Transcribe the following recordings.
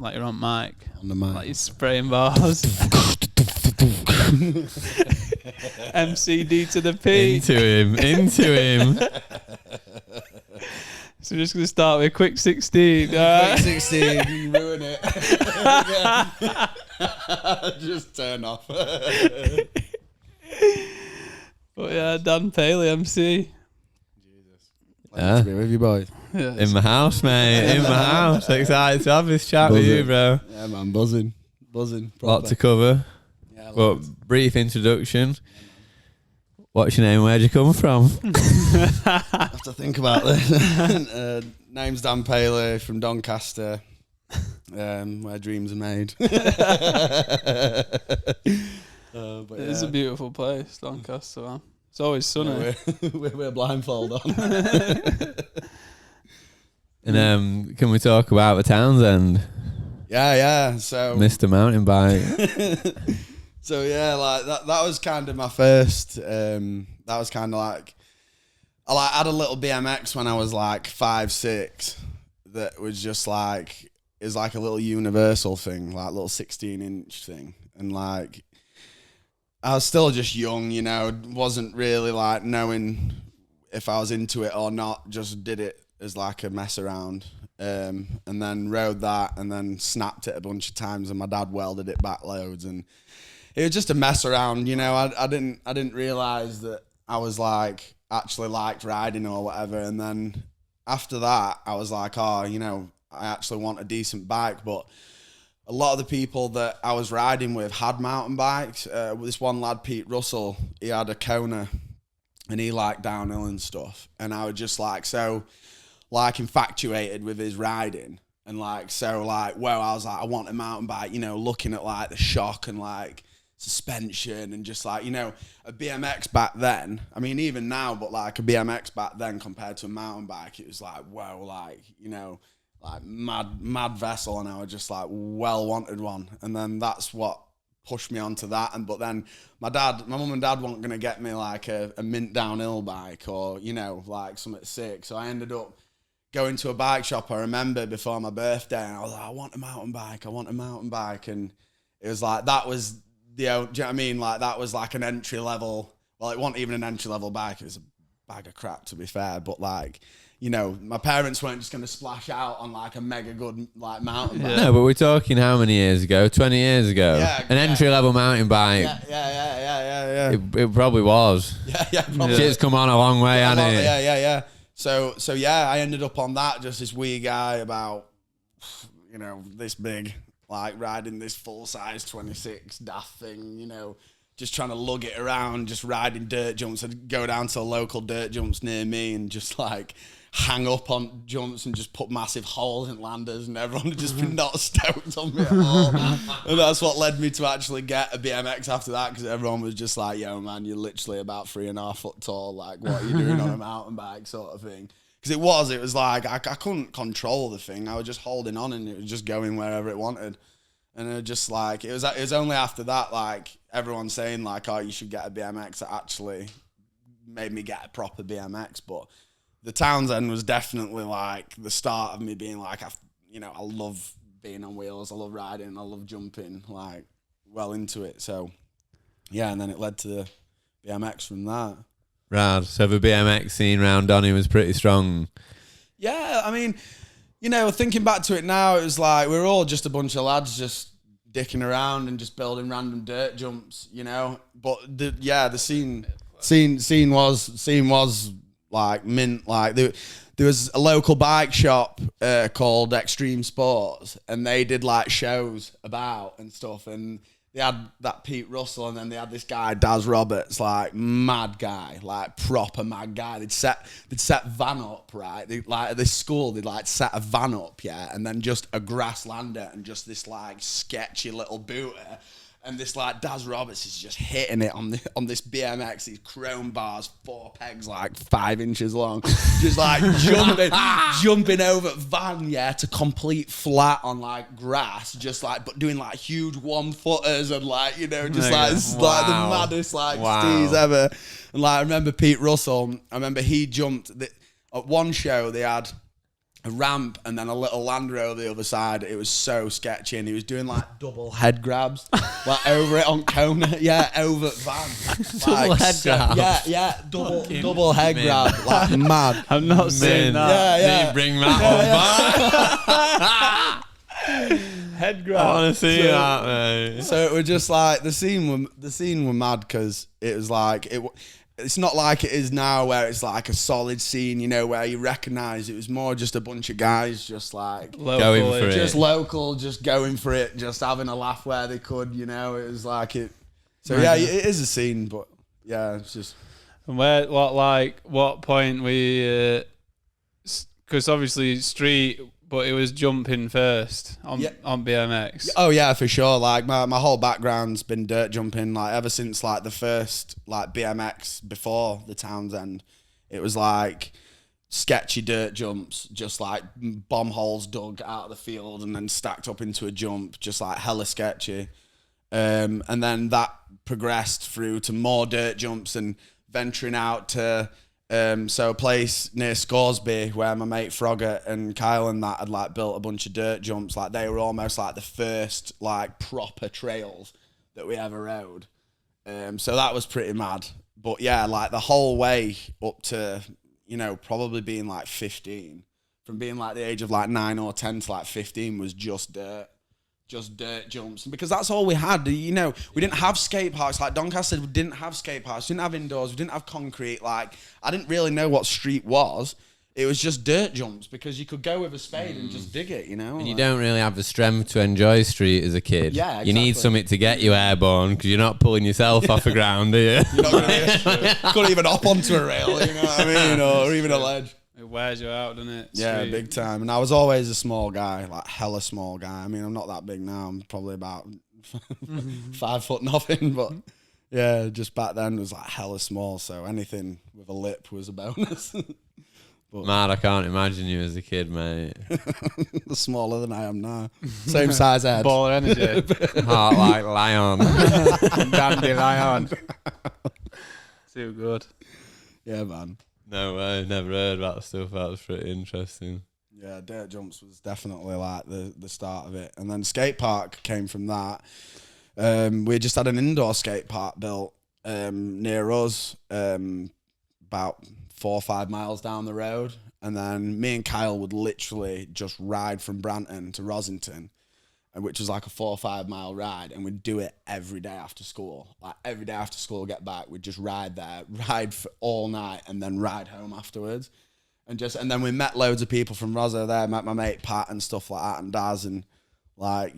like you're on mic. On the mic. Like you're spraying bars. MCD to the P. Into him. So we're just going to start with quick 16. Quick 16, you ruin it. Just turn off. But yeah, Dan Paley, MC. Jesus. Glad to be with you, boys. Yeah, In my house, mate. In my house. Excited to have this chat with you, bro. Yeah, man, buzzing. Lot to cover. Yeah, But brief introduction. What's your name? Where'd you come from? I have to think about this. Name's Dan Paley from Doncaster, where dreams are made. But it is a beautiful place, Doncaster, man. It's always sunny. Yeah, we're blindfold on. And can we talk about the Townsend? Yeah. So Mr. Mountain Bike. So yeah, like that was kind of my first. That was kind of like I had a little BMX when I was like 5, 6. That was just like is like a little universal thing, like a little 16-inch thing, and like I was still just young, you know, wasn't really like knowing if I was into it or not. Just did it as like a mess around, and then rode that, and then snapped it a bunch of times, and my dad welded it back loads, and it was just a mess around, you know. I didn't realize that I was like actually liked riding or whatever, and then after that I was like, oh, you know, I actually want a decent bike, but a lot of the people that I was riding with had mountain bikes. This one lad, Pete Russell, he had a Kona, and he liked downhill and stuff. And I was just like so, like infatuated with his riding, and like so like, well, I was like, I want a mountain bike. You know, looking at like the shock and like suspension and just like, you know, a BMX back then. I mean, even now, but like a BMX back then compared to a mountain bike, it was like, wow, like, you know, like mad vessel, and I was just like well wanted one, and then that's what pushed me onto that. And but then my mum and dad weren't gonna get me like a mint downhill bike or, you know, like something sick, so I ended up going to a bike shop. I remember before my birthday, and I was like, I want a mountain bike, and it was like that was the, do you know what I mean, like that was like an entry level, well, it wasn't even an entry level bike, it was a bag of crap to be fair, but like, you know, my parents weren't just going to splash out on like a mega good like mountain bike. No, but we're talking how many years ago? 20 years ago? Yeah, An entry-level mountain bike. Yeah. It probably was. Yeah, probably. Shit's come on a long way, hasn't it? Yeah. So yeah, I ended up on that, just this wee guy about, you know, this big, like riding this full-size 26 daft thing, you know, just trying to lug it around, just riding dirt jumps. I'd go down to the local dirt jumps near me and just like hang up on jumps and just put massive holes in landers, and everyone had just been not stoked on me at all. And that's what led me to actually get a BMX after that, because everyone was just like, yo man, you're literally about 3.5 foot tall, like what are you doing on a mountain bike sort of thing. Because it was like I couldn't control the thing, I was just holding on and it was just going wherever it wanted. And it was just like, it was only after that, like everyone saying like, oh, you should get a BMX, that actually made me get a proper BMX. But the Townsend was definitely like the start of me being like, I love being on wheels, I love riding, I love jumping, like well into it. So yeah, and then it led to the BMX from that. Right, so the BMX scene round Donny was pretty strong. Yeah, I mean, you know, thinking back to it now, it was like we were all just a bunch of lads just dicking around and just building random dirt jumps, you know. But the scene was like mint. Like there was a local bike shop called Extreme Sports, and they did like shows about and stuff, and they had that Pete Russell, and then they had this guy Daz Roberts, like mad guy, like proper mad guy. They'd set van up, right? Like at this school, they'd like set a van up, yeah, and then just a grass lander and just this like sketchy little booter. And this like Daz Roberts is just hitting it on this BMX, these chrome bars, 4 pegs like 5 inches long, just like jumping over van, yeah, to complete flat on like grass, just like, but doing like huge 1-footers and like, you know, just like it's like the maddest like steez ever. And like I remember Pete Russell, he jumped at one show. They had a ramp and then a little Land Rover the other side. It was so sketchy, and he was doing like double head grabs, like over it on Kona. Yeah, over van. Double head grab. Yeah, double head grab, like mad. I'm not saying that. Yeah. Need to bring that on back. Head grab. I want to see that, mate. So it was just like the scene were mad because it was like it's not like it is now where it's like a solid scene, you know, where you recognise. It was more just a bunch of guys just like going for just it. Local, just going for it, just having a laugh where they could, you know. It was like it. So yeah, it is a scene, but yeah, it's just. And what point we? Because obviously street, but it was jumping first on BMX. Oh yeah, for sure. Like my whole background's been dirt jumping. Like ever since like the first like BMX before the Townsend, it was like sketchy dirt jumps, just like bomb holes dug out of the field and then stacked up into a jump, just like hella sketchy. And then that progressed through to more dirt jumps and venturing out to. So a place near Scoresby where my mate Frogger and Kyle and that had like built a bunch of dirt jumps. Like they were almost like the first like proper trails that we ever rode. So that was pretty mad. But yeah, like the whole way up to, you know, probably being like 15, from being like the age of like 9 or 10 to like 15 was just dirt jumps, because that's all we had. You know, we didn't have skate parks. Like Doncaster, we didn't have skate parks. We didn't have indoors. We didn't have concrete. Like I didn't really know what street was. It was just dirt jumps because you could go with a spade and just dig it. You know, And you don't really have the strength to enjoy street as a kid. Yeah, You need exactly. something to get you airborne because you're not pulling yourself off the ground, do you? You're not gonna couldn't even hop onto a rail. You know what I mean, or even a ledge. It wears you out, doesn't it? Yeah, Street. big time. And I was always a small guy, like hella small guy. I mean, I'm not that big now. I'm probably about 5 foot nothing, but yeah, just back then it was like hella small. So anything with a lip was a bonus. Mad, I can't imagine you as a kid, mate. Smaller than I am now. Same size head. Baller energy. Heart like lion. Dandelion. Too good. Yeah, man. No way, never heard about stuff. That was pretty interesting. Yeah, dirt jumps was definitely like the start of it. And then skate park came from that. We just had an indoor skate park built near us, about 4 or 5 miles down the road. And then me and Kyle would literally just ride from Branton to Rosington, which was like a 4 or 5 mile ride, and we'd do it every day after school. Like every day after school, get back, we'd just ride there, ride for all night, and then ride home afterwards. And then we met loads of people from Rosso there, met my mate Pat and stuff like that, and Daz, and like,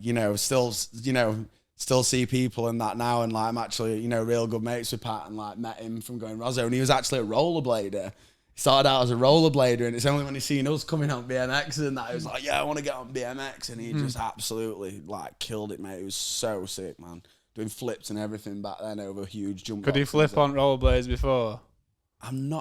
still see people in that now, and like I'm actually, real good mates with Pat, and like met him from going Rosso, and he was actually a rollerblader. He started out as a rollerblader, and it's only when he seen us coming on BMX and that he was like, yeah, I want to get on BMX, and he just absolutely like killed it, mate. It was so sick, man. Doing flips and everything back then over huge jump. Could he flip on rollerblades before?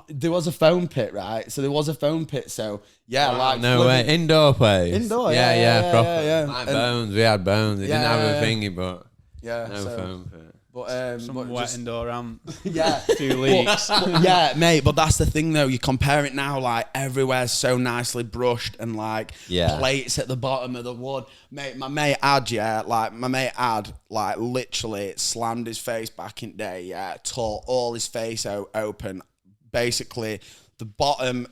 There was a foam pit, right? So there was a foam pit, so yeah, like No way, indoor place. Indoor, yeah, proper. yeah. Like bones, we had bones. It didn't have a thingy, but yeah, no foam pit. But Some wet indoor ramp. Yeah, 2 leaks. Yeah, mate. But that's the thing, though. You compare it now, like everywhere's so nicely brushed and like plates at the bottom of the wood. Mate, my mate Ad, like literally slammed his face back in day. Yeah, tore all his face open. Basically, the bottom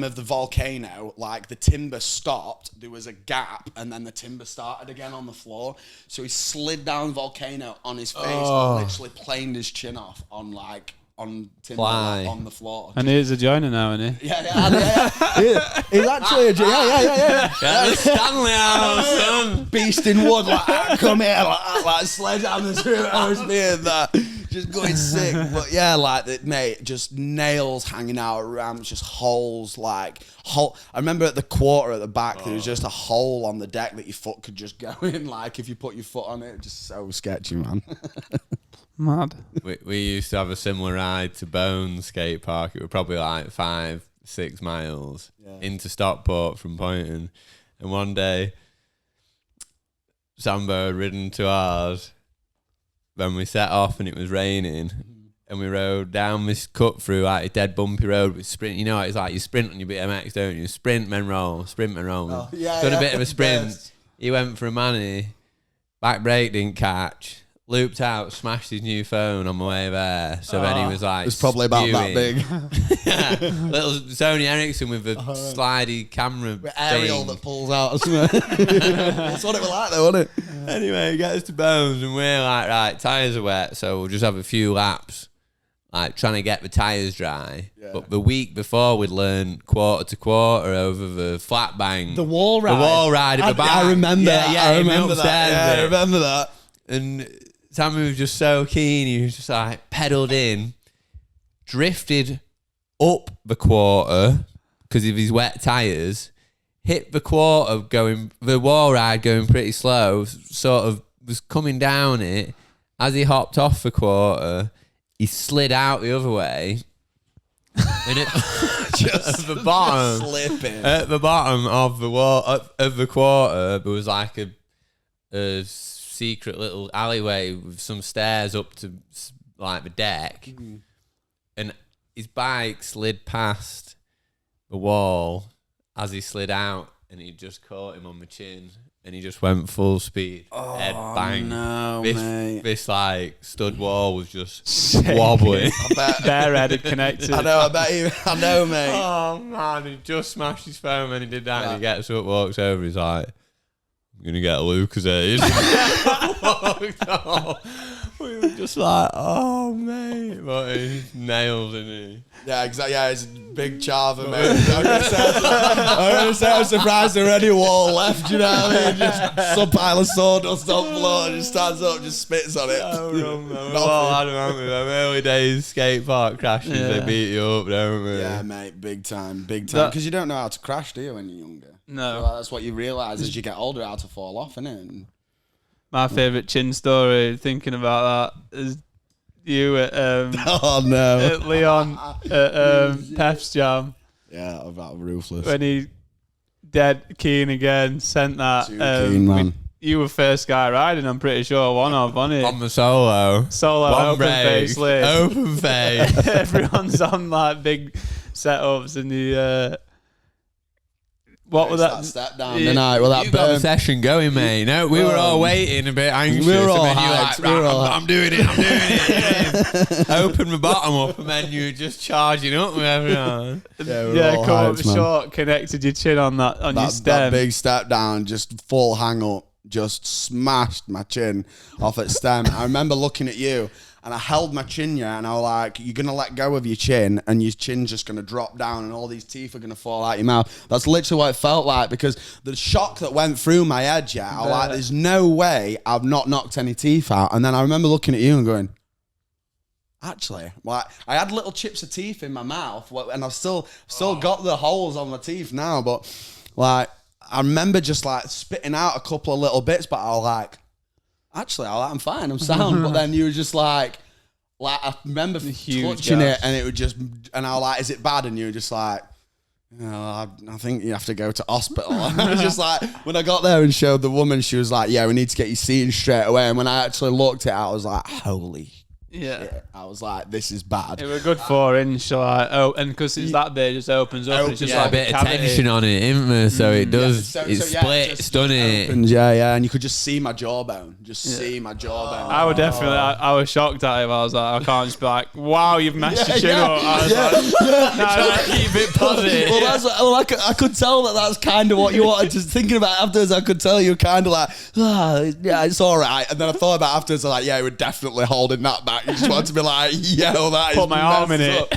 of the volcano, like the timber stopped, there was a gap, and then the timber started again on the floor. So he slid down the volcano on his face and literally planed his chin off on timber on the floor. And he's a joiner now, isn't he? Yeah. He's actually yeah. Stanley House, son. Beast in wood, like come here, like sledgehammer through OSB and that. Just going sick, but yeah, mate, just nails hanging out of ramps, just holes, I remember at the quarter at the back, there was just a hole on the deck that your foot could just go in, like if you put your foot on it, just so sketchy, man. Mad. We used to have a similar ride to Bones skate park. It was probably like 5-6 miles into Stockport from Poynton, and one day Sambo had ridden to ours when we set off and it was raining, and we rode down this cut through like a dead bumpy road with sprint. You know, it's like you sprint on your BMX, don't you? Sprint, then roll, sprint, then roll. Oh, yeah, Done a bit of a sprint. He went for a manny, back brake didn't catch, looped out, smashed his new phone on the way there. So then he was like, it's probably about that big. Yeah, little Sony Ericsson with a slidey camera with aerial thing that pulls out or something. That's what it was like though, wasn't it? Anyway, he gets to Bones and we're like, right, tyres are wet, so we'll just have a few laps, like trying to get the tyres dry. Yeah. But the week before we'd learned quarter to quarter over the flat bank. The wall ride. The wall ride at the back. I remember that. Yeah, I remember that. Yeah, I remember that. And Sammy was just so keen, he was just like pedalled in, drifted up the quarter because of his wet tyres, hit the quarter the wall ride going pretty slow, sort of was coming down it. As he hopped off the quarter, he slid out the other way. And just at the bottom, slipping. At the bottom of the wall of the quarter, there was like a secret little alleyway with some stairs up to like the deck, and his bike slid past the wall as he slid out, and he just caught him on the chin, and he just went full speed, head bang. No, mate. This like stud wall was just wobbling. Bareheaded connected. I know, mate. Oh man, he just smashed his phone when he did that, and he gets up, walks over, he's like, I'm gonna get a Lucasade. We were just like, oh mate, but he nails, isn't he? Yeah, exactly. Yeah, it's a big chava, mate. I'm gonna say I'm surprised there are any wall left. You know what I mean? Just some pile of sawdust on the floor, and just stands up, just spits on it. Well, I don't know. Early days skate park crashes, they beat you up, don't we? Yeah, mate, big time. Because you don't know how to crash, do you, when you're younger? No. So that's what you realise as you get older, how to fall off, innit? And my favourite chin story, thinking about that, is you at oh no, at Leon at Pef's Jam. Yeah, about Ruthless. When he dead keen again, sent that. Too keen, man. You were first guy riding, I'm pretty sure, on it. On the solo. Open face lid. Open face. Everyone's on like big setups and the what was that step down tonight? Well, that you got the session going, mate. No, we were all waiting a bit anxious. We were all and then hyped. You were like, I'm doing it. Open the bottom up, and then you were just charging up with everyone. Yeah, come up short, connected your chin on your stem. That big step down, just full hang up, just smashed my chin off at stem. I remember looking at you, and I held my chin, and I was like, you're going to let go of your chin, and your chin's just going to drop down, and all these teeth are going to fall out your mouth. That's literally what it felt like, because the shock that went through my head, I was like, there's no way I've not knocked any teeth out. And then I remember looking at you and going, actually, like, I had little chips of teeth in my mouth, and I've still got the holes on my teeth now, but, like, I remember just, like, spitting out a couple of little bits, but I was like, actually, I'm fine, I'm sound. But then you were just like I remember touching it, and it would just, and I was like, is it bad? And you were just like, I think you have to go to hospital. I was just like, when I got there and showed the woman, she was like, yeah, we need to get you seen straight away. And when I actually looked at it, I was like, holy shit. I was like, this is bad. It was a good 4-inch, like, and because it's that bit, it just opens up. And it's just like a bit of tension on it, isn't there? So it does, it splits, doesn't it? Yeah, and you could just see my jawbone. See my jawbone. I was definitely, I was shocked at him. I was like, I can't just be like, wow, you've messed your chin up. I was like, keep it positive. Well, I could tell that's kind of what you wanted. Just thinking about it afterwards, I could tell you kind of like, yeah, it's all right. And then I thought about it afterwards, like, yeah, we're definitely holding that back. You just want to be like, yo, that is put my arm in it.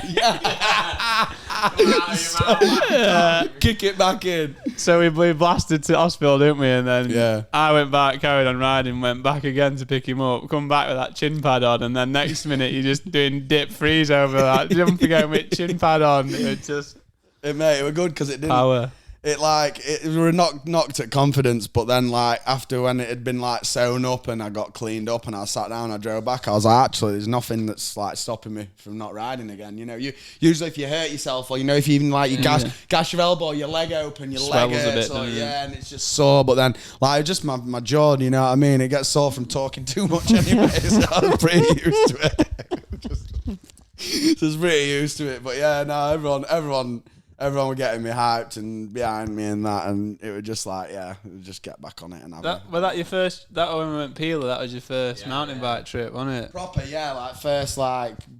Kick it back in. So we blasted to hospital, didn't we? And then I went back, carried on riding, went back again to pick him up, come back with that chin pad on, and then next minute you're just doing dip freeze over that, jumping again with chin pad on. It just... Mate, it was good because it didn't... Power. We were knocked at confidence, but then like after when it had been like sewn up and I got cleaned up and I sat down, I drove back, I was like, actually, there's nothing that's like stopping me from not riding again. You know, you usually if you hurt yourself, or you know, if you even like you gash your elbow, your leg open, your leg hurts, and it's just sore. But then like just my jaw, you know what I mean? It gets sore from talking too much anyway, so I'm pretty used to it. So I was pretty used to it. But yeah, no, everyone were getting me hyped and behind me and that, and it would just like, it would just get back on it and have Was that your first? That when we went Peeler, that was your first mountain bike trip, wasn't it?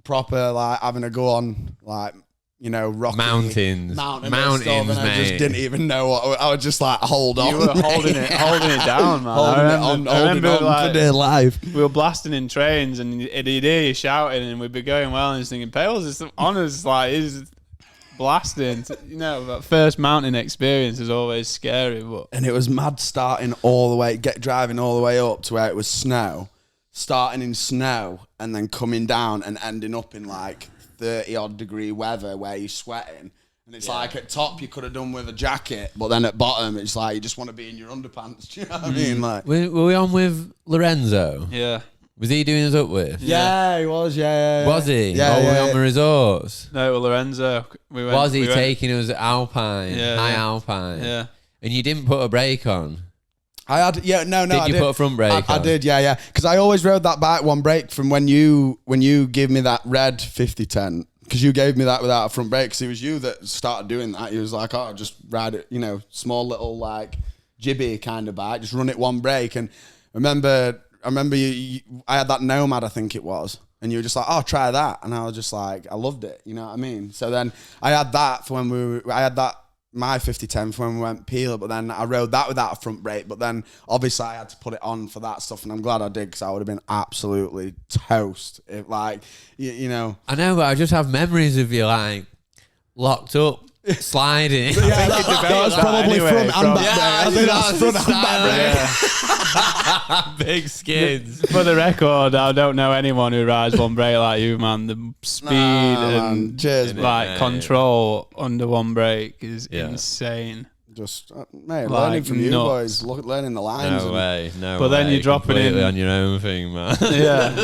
Proper, like having a go on, like, you know, rocky mountains, and stuff, and I just didn't even know what I was just like, hold on. You were holding it down, man. Holding on for dear life. We were blasting in trains, and you'd hear you shouting, and we'd be going well, and just thinking, Pales is on us, like, he's blasting. You know, that first mountain experience is always scary, but and it was mad starting all the way, driving all the way up to where it was snow, starting in snow, and then coming down and ending up in like 30 odd degree weather where you're sweating, and it's like at top you could have done with a jacket, but then at bottom it's like you just want to be in your underpants. Do you know what I mean? Like, were we on with Lorenzo? Yeah. Was he doing us uplift? Yeah, he was. Yeah. Was he? Yeah. Were we on the resorts? No, well, Lorenzo. Was he taking us Alpine? High Alpine. Yeah. And you didn't put a brake on. I had, Did you put a front brake on? I did, yeah. Because I always rode that bike one brake from when you gave me that red 5010. Because you gave me that without a front brake. Because it was you that started doing that. He was like, oh, just ride it, you know, small little like jibby kind of bike. Just run it one brake. And I remember I had that Nomad, I think it was. And you were just like, oh, try that. And I was just like, I loved it. You know what I mean? So then I had that for when my 5010 for when we went Peeler, but then I rode that without a front brake. But then obviously I had to put it on for that stuff, and I'm glad I did, because I would have been absolutely toast if, like, you know. I know, but I just have memories of you like locked up, sliding. Yeah, that was probably front and back brake. I think that's front and back brake. Big skids. For the record, I don't know anyone who rides one brake like you, man. The speed and cheers, control under one brake is insane. Just mate, Like, learning from you nuts. boys, learning the lines. No way. But then you're dropping completely in on your own thing, man. Yeah.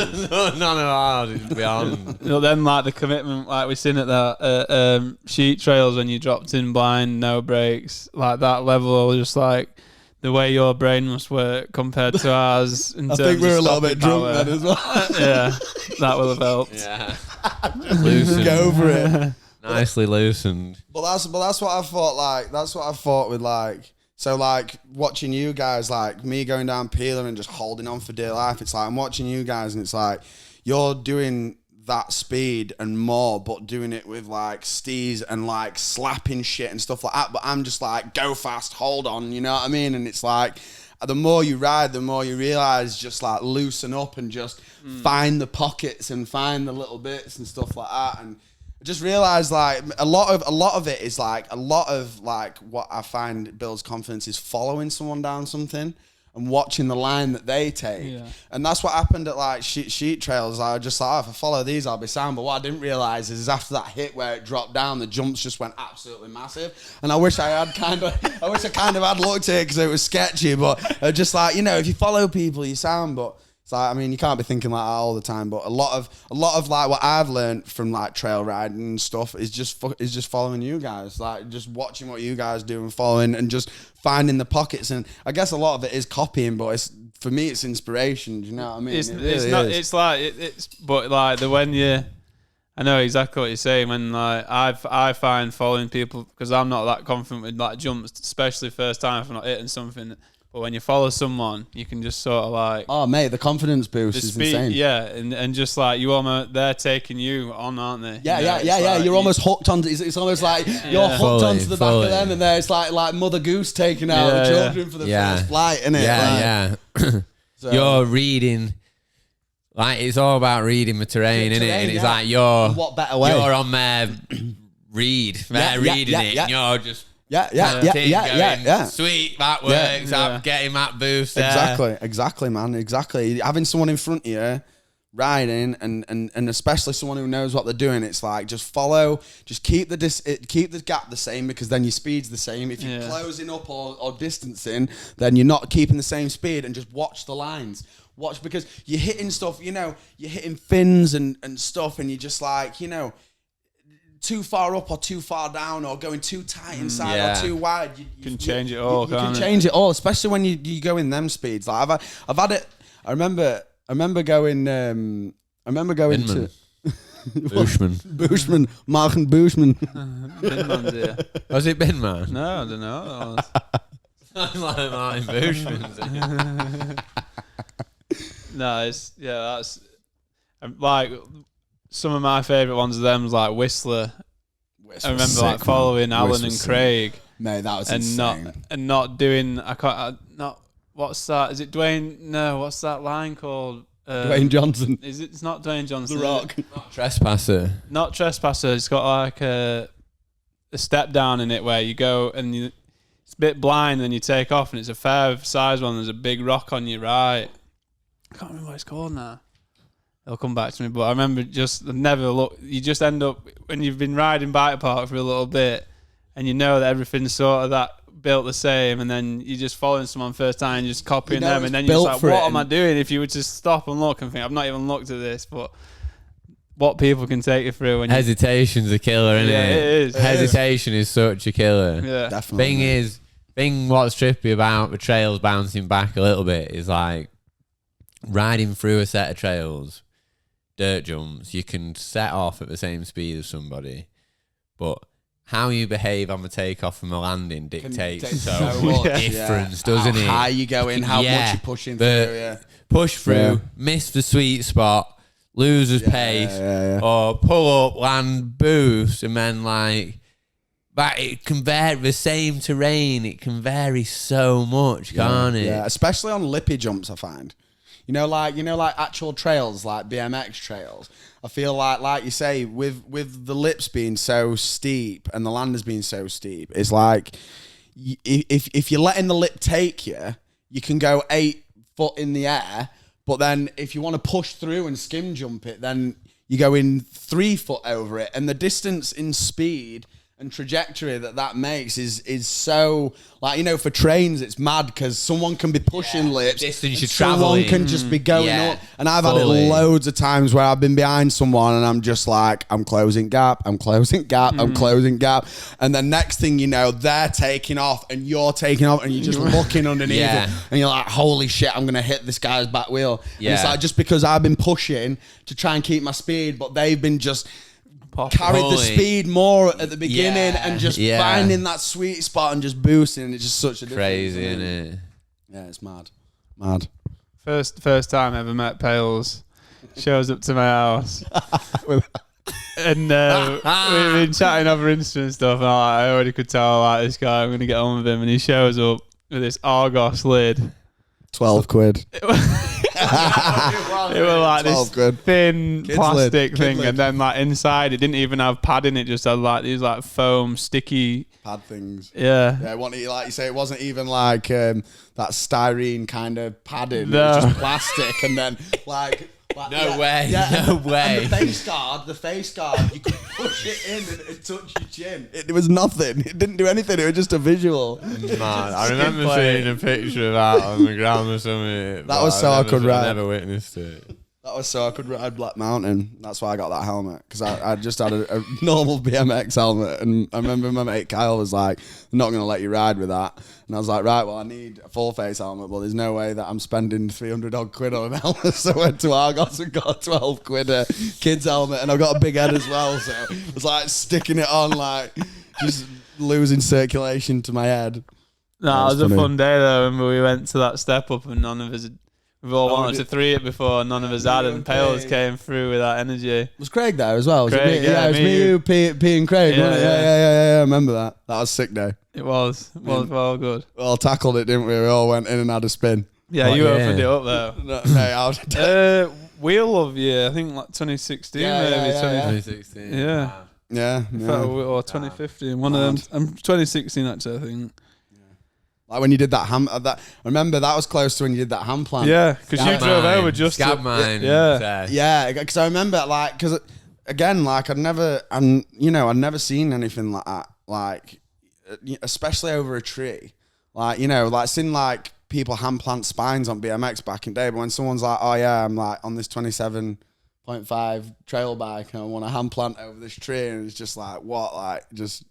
None of ours is beyond. Well, then, like the commitment, like we seen at that sheet trails when you dropped in blind, no brakes, like that level, just like the way your brain must work compared to ours. I think we were a little bit drunk then as well. Yeah, that will have helped. Yeah. Go for it. Nicely loosened. But that's what I thought. Like, that's what I thought with, like, so like watching you guys, like me going down Peeler and just holding on for dear life. It's like I'm watching you guys, and it's like you're doing that speed and more, but doing it with like stees and like slapping shit and stuff like that. But I'm just like, go fast, hold on, you know what I mean? And it's like, the more you ride, the more you realize, just like loosen up and just find the pockets and find the little bits and stuff like that. And just realize, like, a lot of it is like, a lot of like what I find builds confidence is following someone down something and watching the line that they take. Yeah. And that's what happened at like sheet trails. I was just like, oh, if I follow these, I'll be sound. But what I didn't realize is after that hit where it dropped down, the jumps just went absolutely massive. And I wish I kind of had looked at it, because it was sketchy. But just like, you know, if you follow people, you sound. But it's like, I mean, you can't be thinking like that all the time, but a lot of like what I've learned from like trail riding and stuff is just following you guys, like just watching what you guys do and following and just finding the pockets. And I guess a lot of it is copying, but for me it's inspiration. Do you know what I mean? But like I know exactly what you're saying. When like I find following people, because I'm not that confident with like jumps, especially first time if I'm not hitting something. But when you follow someone, you can just sort of like... Oh, mate, the confidence boost is insane. Yeah, and just like they're taking you on, aren't they? Yeah. Like, you're almost hooked onto... It's almost like you're hooked onto the back of them, and there's like Mother Goose taking out the children for the first flight, isn't it? Yeah. So, you're reading... Like, it's all about reading the terrain, isn't it? And it's like what better way? You're on there reading it, and you're just... Yeah. Sweet, that works. I'm getting that boost. Exactly, man. Exactly. Having someone in front of you riding, and especially someone who knows what they're doing, it's like just follow, just keep the gap the same, because then your speed's the same. If you're closing up or distancing, then you're not keeping the same speed, and just watch the lines. Watch, because you're hitting stuff, you know, you're hitting fins and stuff, and you're just like, you know, too far up or too far down, or going too tight inside or too wide. You can change it all. You can change it all, especially when you go in them speeds. Like I've had it. I remember going. Inman. Bushman. Marken Bushman. Binman's here. Was it Ben Man? No, I don't know. Like Martin Bushman. No, that's like some of my favourite ones of them was like Whistler. I remember like following Alan and Craig. Mate, that was and insane. not doing. What's that? Is it Dwayne? No, what's that line called? Dwayne Johnson. Is it? It's not Dwayne Johnson. The Rock. Trespasser. Not Trespasser. It's got like a step down in it where you go and it's a bit blind and you take off and it's a fair size one. There's a big rock on your right. I can't remember what it's called now. It'll come back to me, but I remember just never look. You just end up when you've been riding bike park for a little bit, and you know that everything's sort of that built the same, and then you're just following someone first time, and just copying them, and then you're just like, what am I doing? If you would just stop and look and think, I've not even looked at this, but what people can take you through. When Hesitation's a killer, isn't it? Yeah, it is. Hesitation is such a killer. Yeah, Definitely. Thing what's trippy about the trails bouncing back a little bit is like riding through a set of trails, dirt jumps, you can set off at the same speed as somebody, but how you behave on the takeoff from a landing dictates so much difference, doesn't it? How high you go in, how much you're pushing through, push through, miss the sweet spot, lose the pace, or pull up, land, boost, and then like, but it can vary, the same terrain, it can vary so much, can't it? Yeah, especially on lippy jumps, I find. You know, like actual trails, like BMX trails. I feel like you say, with the lips being so steep and the landers being so steep, it's like if you're letting the lip take you, you can go 8 foot in the air, but then if you want to push through and skim jump it, then you go in 3 foot over it, and the distance in speed and trajectory that makes is so, like, you know, for trains it's mad because someone can be pushing lips, distance you're someone traveling can just be going up, and I've had it loads of times where I've been behind someone and I'm just like, I'm closing gap, I'm closing gap, I'm closing gap, and then next thing you know, they're taking off and you're taking off and you're just looking underneath it, and you're like, holy shit, I'm gonna hit this guy's back wheel. And it's like, just because I've been pushing to try and keep my speed, but they've been just carried the speed more at the beginning and just finding that sweet spot and just boosting. It's just such a crazy, isn't it? Yeah, it's mad. First time I ever met Pales, shows up to my house, and we've been chatting over Insta and stuff. And I already could tell, like, this guy, I'm gonna get on with him, and he shows up with this Argos lid. 12 quid. It was like this thin plastic thing, and then like inside it didn't even have padding. It just had like these like foam sticky pad things. Yeah. Like you say, it wasn't even like that styrene kind of padding. No. It was just plastic, and then like. No way. And the face guard, you could push it in and it touched your chin. It was nothing. It didn't do anything. It was just a visual. Man, I remember seeing a picture of that on the ground or something. That was so I could ride. I never witnessed it. That was so I could ride Black Mountain. That's why I got that helmet, because I just had a normal BMX helmet, and I remember my mate Kyle was like, "I'm not going to let you ride with that." And I was like, "Right, well, I need a full face helmet, but there's no way that I'm spending 300 odd quid on an helmet." So I went to Argos and got a 12 quid kids helmet, and I've got a big head as well, so it was like sticking it on, like just losing circulation to my head. No, it was a fun day though. Remember we went to that step up, and none of us had. We've all wanted to 3 it before, none of us had, and Pales came through with that energy. Was Craig there as well? Craig, it was me, you, P and Craig. Yeah, I remember that. That was a sick day. It was well good. We all tackled it, didn't we? We all went in and had a spin. Yeah, you opened it up though. No, Wheel of Year, I think like 2016 maybe. 2016. Yeah. Or 2015. One of them. 2016 actually, I think. Like when you did that I remember that was close to when you did that hand plant. Yeah, because you drove over just Scab mine. Yeah, because I remember because again, like I'd never seen anything like that, like especially over a tree, like like seeing like people hand plant spines on BMX back in the day, but when someone's like, oh yeah, I'm like on this 27.5 trail bike and I want to hand plant over this tree, and it's just like what, like just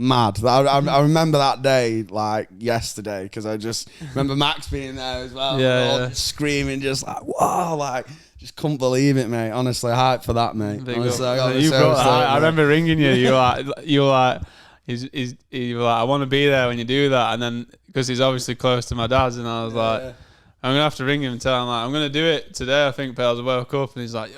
Mad. I remember that day like yesterday because I just remember Max being there as well. Yeah. Screaming, just like, whoa, like, just couldn't believe it, mate. Honestly, hype for that, mate. Honestly, I remember ringing you. You were like, you were like, I want to be there when you do that. And then, because he's obviously close to my dad's, and I was like, I'm going to have to ring him and tell him, like, I'm going to do it today. I think Pales woke up and he's like,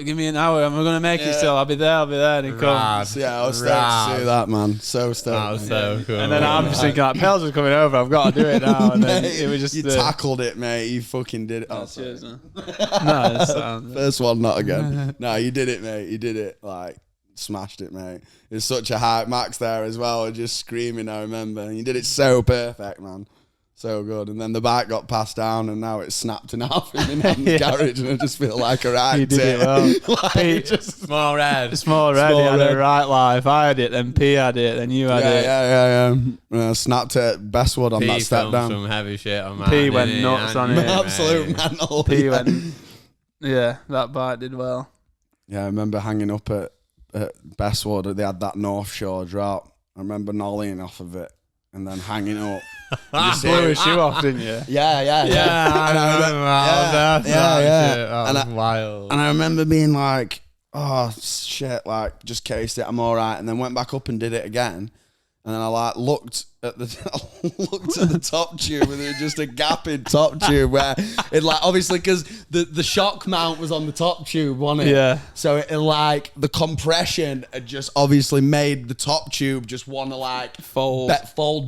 give me an hour. I'm going to make it still. I'll be there. And he comes. Yeah, I was stoked to see that, man. So stoked. That was so cool. And then I'm just thinking, like, Pales is coming over. I've got to do it now. And then it was just... You tackled it, mate. You fucking did it. Oh, cheers, man. No, it's first one, not again. No, you did it, mate. You did it. Like, smashed it, mate. It's such a hype. Max there as well, just screaming, I remember. And you did it so perfect, man. So good. And then the bike got passed down and now it's snapped in half in the garage, and I just feel like a right. You did it well. Like, just small red. Small red. He had a right life. I had it, then P had it, then you had it. Yeah. Snapped it Bestwood on P that step down. Some heavy shit on that. P went nuts on it. Absolute mental. P went. Yeah, that bike did well. Yeah, I remember hanging up at Bestwood. They had that North Shore drop. I remember nollying off of it and then hanging up. You blew his shoe off, didn't you? Yeah. That was wild. And I remember being like, oh shit, like just cased it, I'm all right. And then went back up and did it again. And then I like looked at the top tube, and there was just a gap in top tube where it like, obviously because the shock mount was on the top tube, wasn't it? Yeah. So it like the compression had just obviously made the top tube just want to like fold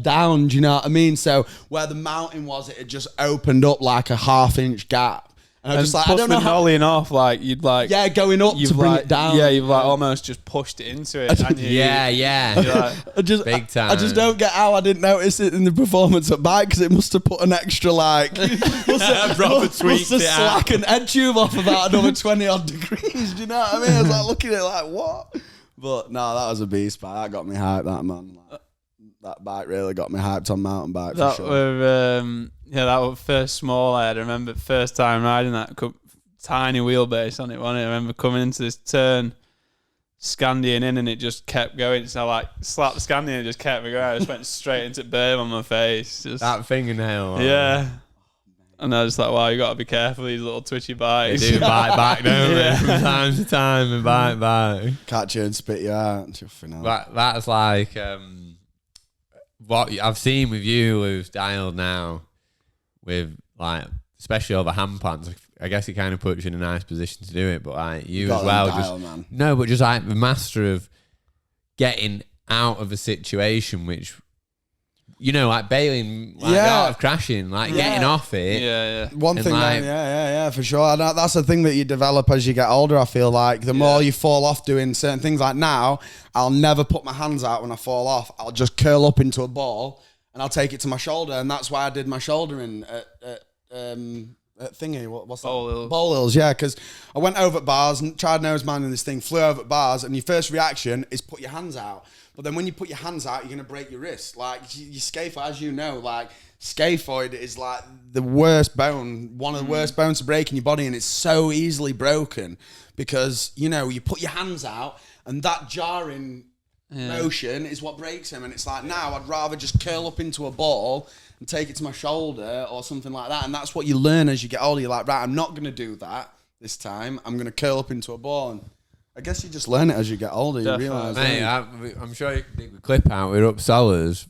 down. Do you know what I mean? So where the mounting was, it had just opened up like a 1/2 inch gap. And I was just like, I don't know how nollying off, like you'd like going up to bring it down. Yeah, you've like almost just pushed it into it. And Big time. I just don't get how I didn't notice it in the performance at bike, because it must have put an extra like must have slack an head tube off about another 20 odd degrees. Do you know what I mean? I was like looking at it like, what? But no, that was a beast bike. That got me hyped, that man. Like, that bike really got me hyped on mountain bike for sure. That was first small head. I remember first time riding that tiny wheelbase on it, wasn't it? I remember coming into this turn, Scandian in, and it just kept going. So I like slapped the Scandian and it just kept me going. I just went straight into berm on my face. Just, that fingernail. Yeah. And I was just like, wow, you got to be careful with these little twitchy bikes. They do bite back, don't they? From time to time and bite back. Catch you and spit you out. That's like what I've seen with you with Dialed now, with like, especially over hand plants. I guess it kind of puts you in a nice position to do it, but like you as well, just like the master of getting out of a situation, which, you know, like bailing, like out of crashing, like getting off it. Yeah. One thing, like, for sure. And that's the thing that you develop as you get older. I feel like the more you fall off doing certain things, like now, I'll never put my hands out when I fall off. I'll just curl up into a ball and I'll take it to my shoulder, and that's why I did my shoulder in at thingy. What's that? Bowl Hills, yeah. Because I went over at bars and tried nose minding this thing, flew over at bars, and your first reaction is put your hands out. But then when you put your hands out, you're going to break your wrist. Like, your scaphoid, as you know, like, scaphoid is like the worst bone, one of the worst bones to break in your body, and it's so easily broken because, you know, you put your hands out and that jarring motion is what breaks him. And it's like, now I'd rather just curl up into a ball and take it to my shoulder or something like that. And that's what you learn as you get older. You're like, right, I'm not going to do that this time. I'm going to curl up into a ball. And I guess you just learn it as you get older. You realise. Mate, I'm sure you can dig the clip out. We were up Solars.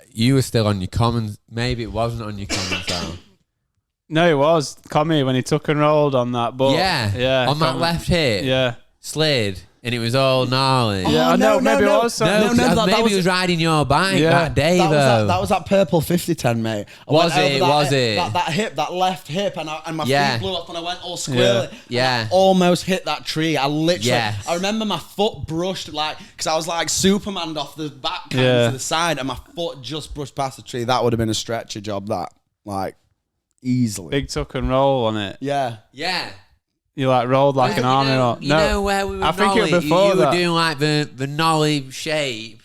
You were still on your commons. Maybe it wasn't on your commons though. No, it was Commy when he took and rolled on that. But yeah, on that left hit, slid, and it was all gnarly. Yeah, I know. Maybe it was. Maybe he was riding your bike that day though. That was that purple 5010, mate. Was it? That hip, that left hip, and my feet blew up, and I went all squirrely. Yeah. I almost hit that tree. I literally. Yes. I remember my foot brushed because I was like Superman off the back to the side, and my foot just brushed past the tree. That would have been a stretcher job. That easily. Big tuck and roll on it. Yeah. You like rolled like an army. You know where we were? I think it was before you that. were doing like the nollie shape,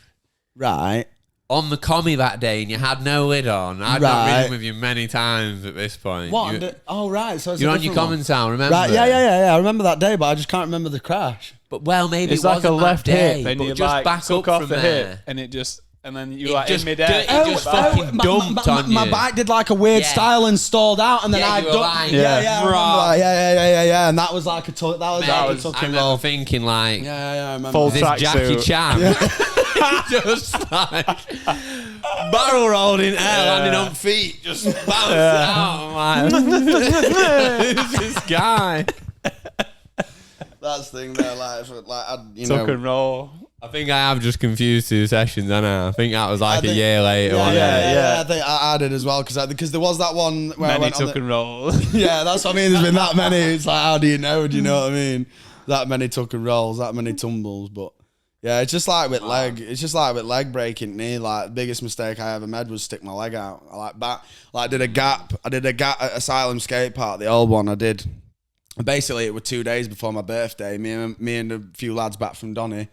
right? on the commie that day and you had no lid on. I'd not ridden with you many times at this point. What? Right. So it's you're on your common sound, remember? Right. Yeah. I remember that day, but I just can't remember the crash. But maybe it's it like wasn't a left day, hip, and but you just like back took up off from the there. hip, and it just. And then you like in midair. It just fucking dumped on you. My bike did like a weird style and stalled out, and then I dumped. Yeah. And that was like a tuck. That was like a tuck and roll. Thinking like, I remember. Full this track Jackie suit. Chan just like barrel rolled in air, landing on feet, just bounced out. I'm like, who's this guy? That's the thing there, like Tuck and roll. I think I have just confused 2 sessions, haven't I? I think that was like a year later. Yeah. I think I did as well because there was that one where I went tuck and roll. Yeah, that's what I mean. There's been that many. It's like, how do you know? Do you know what I mean? That many tuck and rolls, that many tumbles, but yeah, it's just like with leg. It's just like with leg breaking knee. Like the biggest mistake I ever made was stick my leg out. I did a gap at Asylum skate park, the old one. I did. Basically, it was 2 days before my birthday. Me and a few lads back from Donny,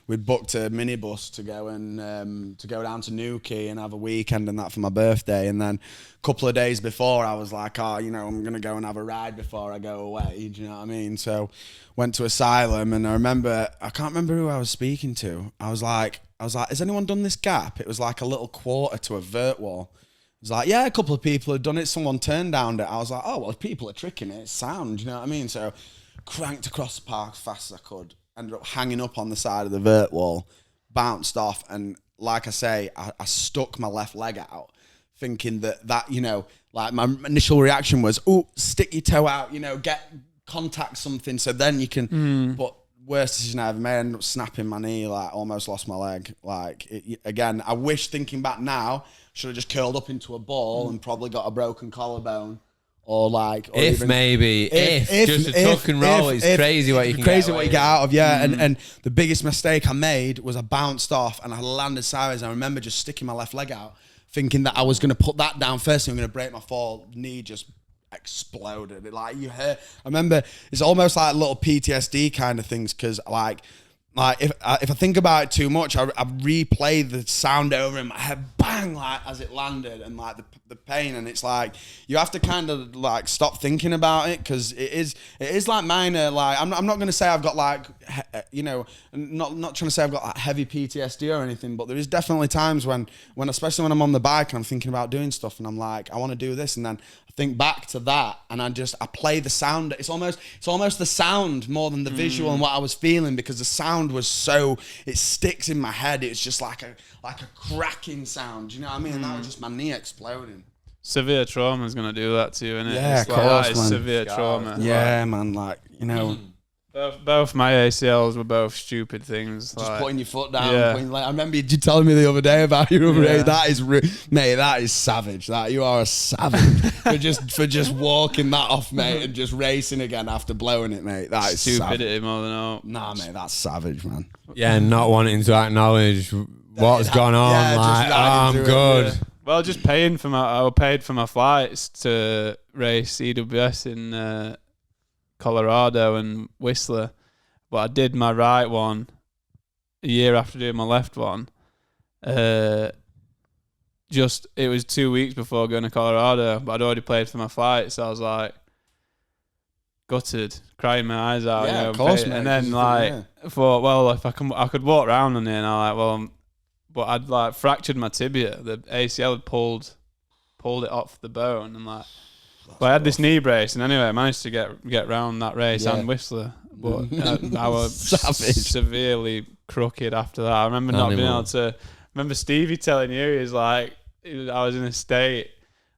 we'd booked a minibus to go and to go down to Newquay and have a weekend and that for my birthday. And then a couple of days before, I was like, I'm gonna go and have a ride before I go away. Do you know what I mean? So went to Asylum, and I can't remember who I was speaking to. I was like, has anyone done this gap? It was like a little quarter to a vert wall. It was like, yeah, a couple of people had done it. Someone turned down it. I was like, oh, well, if people are tricking it, it's sound. You know what I mean? So cranked across the park as fast as I could. Ended up hanging up on the side of the vert wall, bounced off, and like I say, I stuck my left leg out, thinking that like my initial reaction was, oh, stick your toe out, get contact something, so then you can. But worst decision I ever made, I ended up snapping my knee, like almost lost my leg. Like again, I wish thinking back now, should have just curled up into a ball and probably got a broken collarbone. Or like, or just a tuck and roll, it's crazy what you can get out of, And the biggest mistake I made was I bounced off and I landed sideways. I remember just sticking my left leg out, thinking that I was going to put that down first and I'm going to break my fall. Knee just exploded. Like you heard, I remember it's almost like little PTSD kind of things because like if I think about it too much, I replay the sound over in my head, bang, like as it landed, and like the pain, and it's like you have to kind of like stop thinking about it because it is like minor. Like I'm not going to say I've got like not trying to say I've got like heavy PTSD or anything, but there is definitely times when especially when I'm on the bike and I'm thinking about doing stuff and I'm like I want to do this, and then I think back to that and I play the sound. It's almost the sound more than the visual and what I was feeling, because the sound was so, it sticks in my head. It's just like a cracking sound. You know what I mean? And that was just my knee exploding. Severe trauma is going to do that to you, innit? Yeah, of course, man. Severe trauma. Yeah, man. Like, Both my ACLs were both stupid things. Just putting your foot down. Yeah. I remember you telling me the other day about your other day. That is, mate, that is savage. That you are a savage for just walking that off, mate, and just racing again after blowing it, mate. That is stupidity savage. More than all. Nah, mate, that's savage, man. Yeah, and not wanting to acknowledge what's gone on. Yeah, like, I'm good. Yeah. Well, just I paid for my flights to race EWS in Colorado and Whistler, but I did my right one a year after doing my left one. It was 2 weeks before going to Colorado, but I'd already paid for my flight, so I was like gutted, crying my eyes out. Yeah, of course, mate. And then I thought, well, if I could walk around on it, and I like, well, but I'd like fractured my tibia. The ACL had pulled it off the bone, and like. But I had this knee brace, and anyway, I managed to get round that race and Whistler. But I was severely crooked after that. I remember not being able to. Remember Stevie telling you, he was like, I was in a state.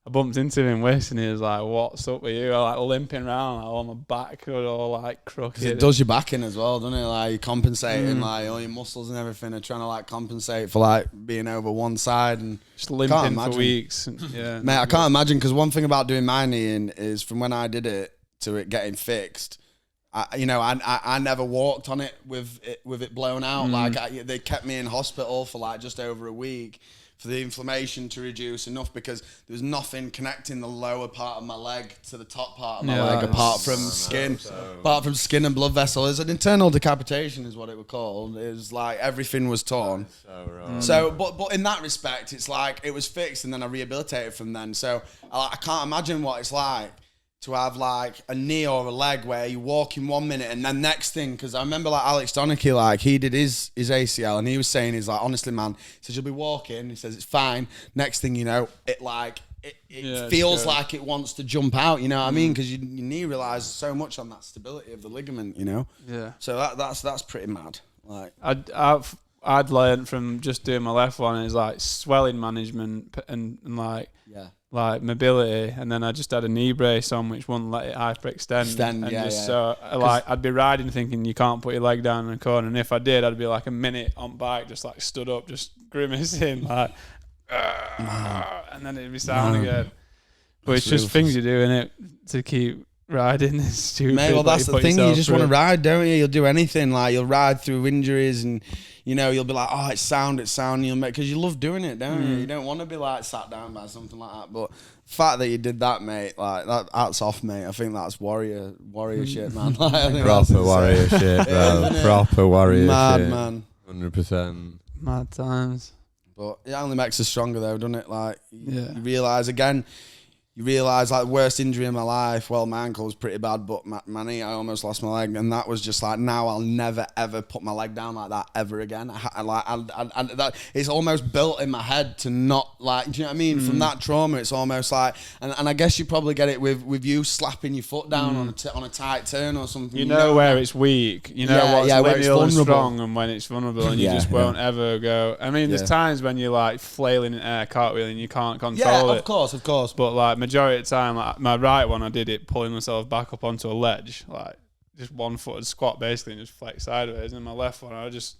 I bumped into him in Whistler, and he was like, "What's up with you?" I like limping around, like all my back was all like crooked. It does your back in as well, doesn't it? Like you're compensating, like all your muscles and everything are trying to like compensate for like being over one side and just limping for weeks. Yeah, mate, I can't imagine, because one thing about doing my knee in is from when I did it to it getting fixed. I never walked on it with it blown out. Like they kept me in hospital for like just over a week. for the inflammation to reduce enough, because there was nothing connecting the lower part of my leg to the top part of my leg apart from skin. Apart from skin and blood vessel. It's an internal decapitation is what it was called. It was like everything was torn. So wrong. So, but in that respect, it's like it was fixed and then I rehabilitated from then. So I can't imagine what it's like to have like a knee or a leg where you walk in 1 minute and then next thing, because I remember like Alex Donachie, like he did his ACL and he was saying, he's like, honestly man, he says you'll be walking, he says it's fine, next thing you know, it like it feels like it wants to jump out, you know what I mean, because your knee relies so much on that stability of the ligament, you know. So that's pretty mad. Like I'd learned from just doing my left one is like swelling management and like like mobility, and then I just had a knee brace on which wouldn't let it hyperextend. So like I'd be riding thinking you can't put your leg down in the corner, and if I did, I'd be like a minute on bike just like stood up, just grimacing like, and then it'd be sound again. But it's just things you do in it to keep riding. It's stupid. Mate, well, that's the thing. You just want to ride, don't you? You'll do anything. Like you'll ride through injuries, and you know you'll be like, oh, it's sound. You'll make, because you love doing it, don't you? You don't want to be like sat down by something like that. But the fact that you did that, mate, like that's off, mate. I think that's warrior shit, man. Like, I think proper warrior shit, bro. Proper warrior mad, shit. Man. 100%. Mad times. But it only makes us stronger, though, doesn't it? Like you realise again. You realise, like, the worst injury in my life, well, my ankle was pretty bad, but my knee, I almost lost my leg, and that was just like, now I'll never, ever put my leg down like that ever again. That it's almost built in my head to not, like, do you know what I mean? From that trauma, it's almost like, and I guess you probably get it with you slapping your foot down on a tight turn or something. You know where it's weak, you know what's lineal and strong and when it's vulnerable, and you just won't ever go. I mean, there's times when you're like flailing in air, cartwheeling, you can't control it. Yeah, of course. But like, majority of the time, like my right one, I did it pulling myself back up onto a ledge, like just 1-footed squat basically, and just flex sideways. And my left one, I was just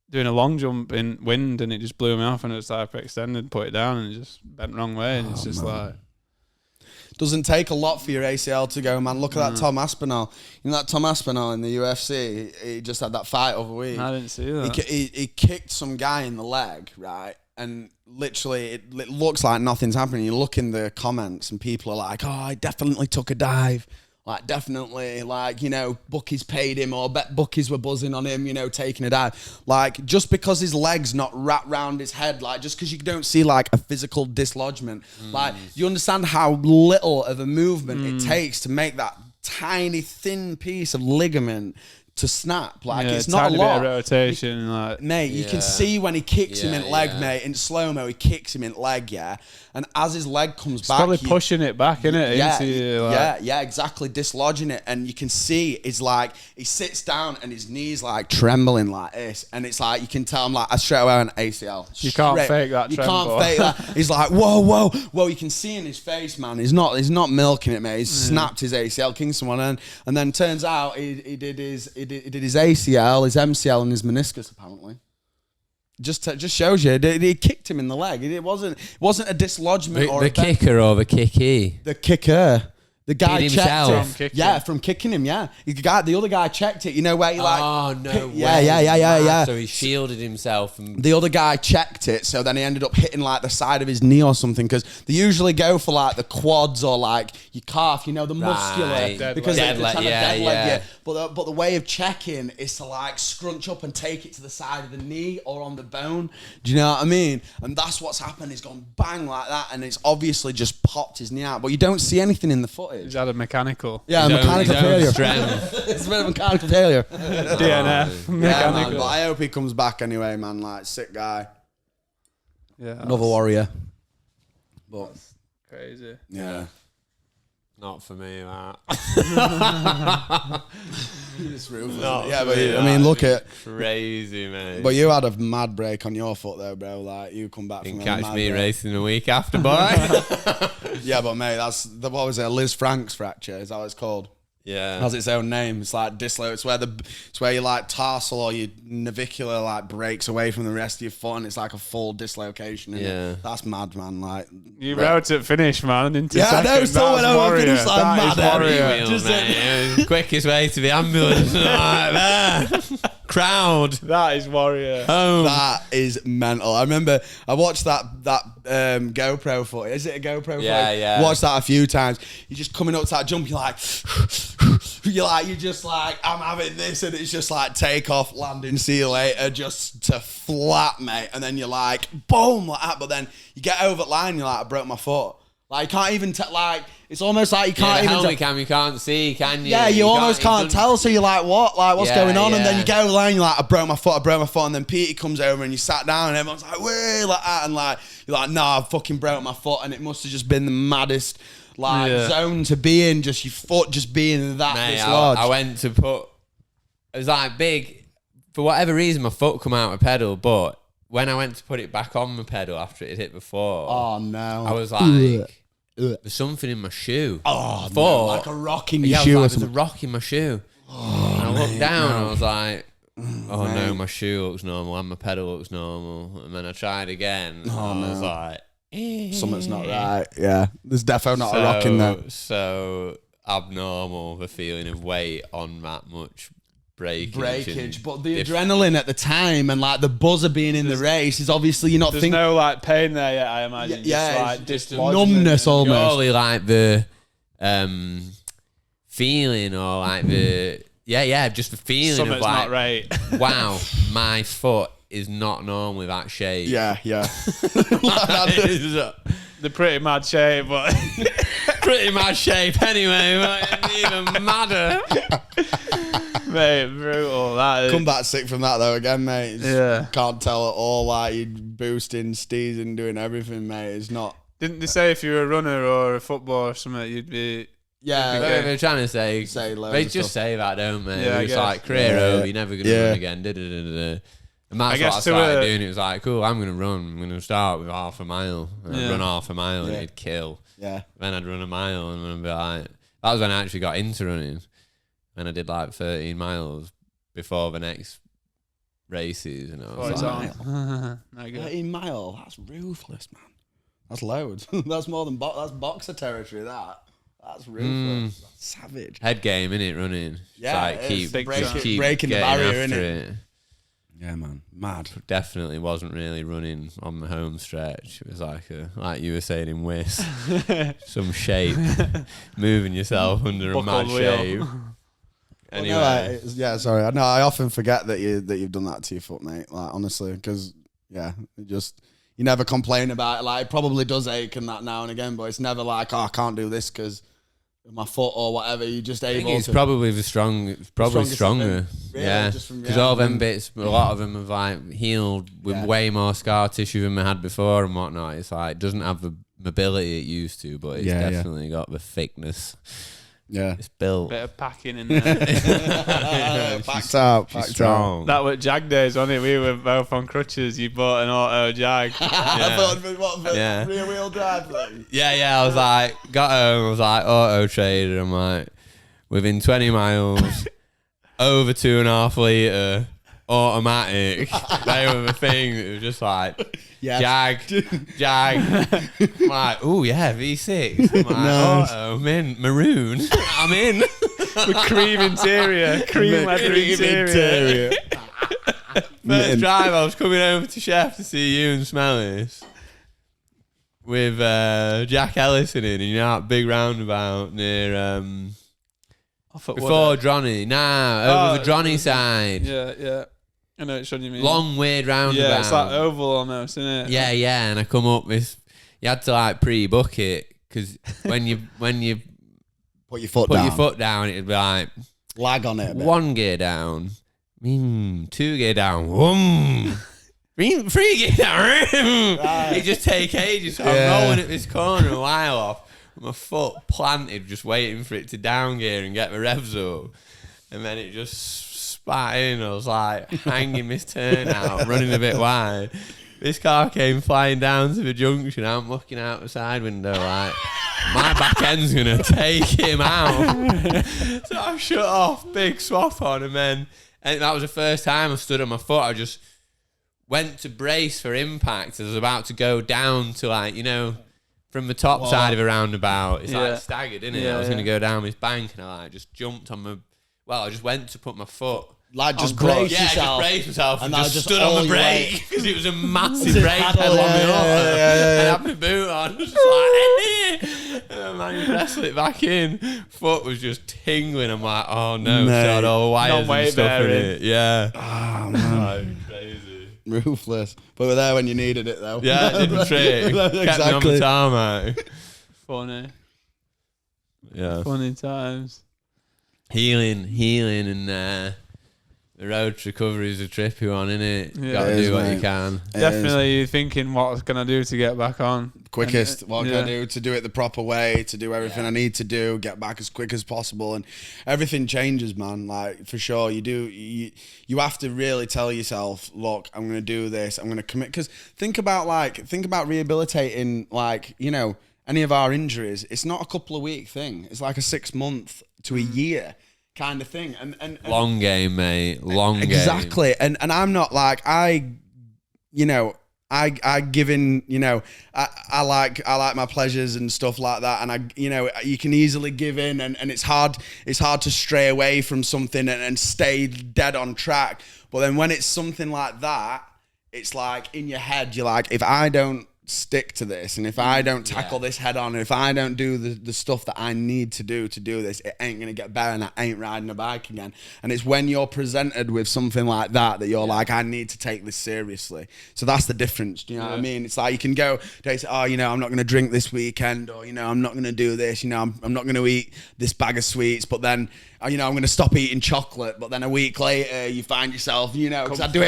doing a long jump in wind, and it just blew me off, and it was hyperextended, put it down, and it just bent the wrong way, and it's just like. Doesn't take a lot for your ACL to go, man. Look at that Tom Aspinall. You know that Tom Aspinall in the UFC? He just had that fight over a week. I didn't see that. He kicked some guy in the leg, right? And literally, it looks like nothing's happening. You look in the comments, and people are like, "Oh, I definitely took a dive. Like, definitely, like, you know, bookies paid him, or bet bookies were buzzing on him, you know, taking a dive." Like, just because his leg's not wrapped round his head, like, just because you don't see, like, a physical dislodgement. Like, you understand how little of a movement it takes to make that tiny, thin piece of ligament to snap. Like, it's not a lot. Bit of rotation, like, mate, you can see when he kicks him in leg, mate, in slow-mo, he kicks him in leg, and as his leg comes back, probably pushing it back, innit? Exactly, dislodging it, and you can see it's like he sits down and his knees like trembling like this, and it's like you can tell him like I straight away an ACL. You can't fake that. You can't fake that. He's like whoa. You can see in his face, man. He's not milking it, mate. He's snapped his ACL, king someone, and then turns out he did his ACL, his MCL, and his meniscus apparently. Just shows you he kicked him in the leg. It wasn't a dislodgement or the kicker or the kicky. The kicker. The guy checked it. From kicking him. The other guy checked it. You know where he like. Oh no way. Yeah. So he shielded himself. And the other guy checked it. So then he ended up hitting like the side of his knee or something, because they usually go for like the quads or like your calf. You know, the muscular because dead they leg. have a dead leg. But the way of checking is to like scrunch up and take it to the side of the knee or on the bone. Do you know what I mean? And that's what's happened. He's gone bang like that, and it's obviously just popped his knee out. But you don't see anything in the footage. He's had a mechanical. Yeah, mechanical failure. Strength. It's a bit of a mechanical failure. DNF. Yeah, man, but I hope he comes back anyway, man. Like, sick guy. Yeah. Another warrior. But crazy. Yeah. Not for me, that. It's ruthless. Yeah, but I mean, look at crazy, mate. But you had a mad break on your foot, though, bro. Like, you come back. Didn't from catch a mad me break. racing a week after, boy. Yeah, but mate, what was it? Liz Frank's fracture. Is that what it's called? Yeah. Has its own name. It's like it's where your like tarsal or your navicular like breaks away from the rest of your foot, and it's like a full dislocation. Yeah, that's mad, man. Like you rode at finish, man. Into yeah, I know. Still went over finish like mad. Quickest way to the ambulance. Like that. Crowd. That is warrior. That is mental. I remember I watched that GoPro footage. Is it a GoPro footage? Yeah. Watched that a few times. You're just coming up to that jump. You're just like, I'm having this, and it's just like take off, landing, see you later, just to flat, mate. And then you're like, boom, like that. But then you get over the line, you're like, I broke my foot. Like, you can't even like, it's almost like you can't even helmet cam, you can't see, can you? Yeah, you almost can't tell. So you're like, what? Like, what's going on? And then you get over the line, you're like, I broke my foot. And then Petey comes over and you sat down and everyone's like, way, like that. And like, you're like, no, I fucking broke my foot. And it must have just been the maddest zone to be in, just your foot just being that dislodged. I went to put, it was like big, for whatever reason, my foot come out of pedal, but when I went to put it back on my pedal after it had hit before, oh no, I was like, there's something in my shoe. Oh, no, like a rock in your shoe. There's a rock in my shoe. And I looked down and I was like, oh no, my shoe looks normal and my pedal looks normal. And then I tried again. And I was like, something's not right. Yeah, there's definitely not a rock in there. So abnormal, the feeling of weight on that much breakage, but the adrenaline at the time and like the buzzer being in the race is obviously you're not thinking. There's no like pain there yet, I imagine. Just numbness almost. Purely like the feeling or like the just the feeling something's of like, not right. Wow, my foot is not normally that shape. Yeah. The pretty mad shape, but pretty mad shape anyway. But even madder. Mate, brutal. That is. Come back sick from that though again, mate. Can't tell at all. Like you're boosting, steezing, doing everything, mate. It's not. Didn't they say if you were a runner or a footballer or something, you'd be? Yeah, they're trying to say they just say that, don't they? Yeah, it's like career over. You're never gonna run again. And that's what I started doing. It was like, cool, I'm gonna run. I'm gonna start with half a mile. And I'd run half a mile and it'd kill. Yeah. Then I'd run a mile and I'd be like, that was when I actually got into running. And I did like 13 miles before the next races, and I was like, 13 miles. That's ruthless, man. That's loads. That's more than that's boxer territory. That's ruthless. That's savage. Head game, innit, running. Yeah, like keep breaking the barrier, innit? Yeah, man, mad. Definitely wasn't really running on the home stretch. It was like you were saying in Whist, some shape, moving yourself under a mad shape. Anyway, sorry. No, I often forget that you've done that to your foot, mate. Like honestly, because you never complain about it. Like it probably does ache and that now and again, but it's never like, oh, I can't do this because of my foot or whatever. You're just able. It's probably stronger. Really, because all them bits, a lot of them have like healed with way more scar tissue than we had before and whatnot. It's like it doesn't have the mobility it used to, but it's definitely got the thickness. Yeah, it's built. Bit of packing in there. Packed out. That was Jag days, wasn't it? We were both on crutches. You bought an auto Jag. Rear wheel drive thing. Yeah. I was like, got home. I was like, auto trade, and I'm like, within 20 miles, over 2.5 litre. Automatic. They were the thing. It was just like Jag. I'm like, oh yeah, V6. I'm like, auto, I'm in. Maroon. I'm in. With cream interior. Cream leather interior. First drive, I was coming over to Chef to see you and Smellis with Jack Ellison in, and you know that big roundabout near before Dronny. Over the Dronny side. Yeah. I know which one you mean. Long, weird roundabout. Yeah, it's like oval almost, isn't it? Yeah, and I come up this. You had to like pre-book it because when you put your foot down, it'd be like lag on it. 1 gear down, 2 gear down, 3 gear down. It just take ages. So I'm rolling at this corner a while off, with my foot planted, just waiting for it to down gear and get my revs up, and then it just spat in. I was like hanging this turn out, running a bit wide. This car came flying down to the junction. I'm looking out the side window like, my back end's going to take him out. So I shut off, big swap on, and that was the first time I stood on my foot. I just went to brace for impact. I was about to go down to, like, you know, from the top side of a roundabout. It's like staggered, isn't it? I was going to go down this bank, and I like just jumped on my... Well, I just went to put my foot... Like, just brace yourself. Yeah, just brace myself and just stood all on the your brake because it was a massive brake pedal on me up. And I had my boot on, just like, and then I wrestled it back in. Foot was just tingling. I'm like, oh no, got all the wires and stuff in it. Yeah. Oh, man. Crazy. Ruthless. But we're there when you needed it, though. Yeah, it did the trick. Kept me on the tarmac. Funny. Yeah. Funny times. Healing and... the road to recovery is a trippy one, isn't it? Yeah. Got to do what you can. Definitely, you're thinking, what can I do to get back on? Quickest. What can I do to do it the proper way, to do everything I need to do, get back as quick as possible, and everything changes, man. Like, for sure, you have to really tell yourself, look, I'm going to do this, I'm going to commit. Because think about rehabilitating, like, you know, any of our injuries. It's not a couple of week thing. It's like a 6 month to a year kind of thing, and long game, mate. Long game. Exactly. And I'm not like I give in, you know, I like my pleasures and stuff like that, and you can easily give in, and it's hard to stray away from something and stay dead on track. But then when it's something like that, it's like in your head, you're like, if I don't stick to this, and if I don't tackle this head on, and if I don't do the stuff that I need to do this, it ain't gonna get better, and I ain't riding a bike again. And it's when you're presented with something like that you're like, I need to take this seriously. So that's the difference. Do you know what I mean? It's like you can go, they say, oh, you know, I'm not gonna drink this weekend, or, you know, I'm not gonna do this, you know, I'm not gonna eat this bag of sweets, but then, you know, I'm going to stop eating chocolate. But then a week later, you find yourself, you know, because I do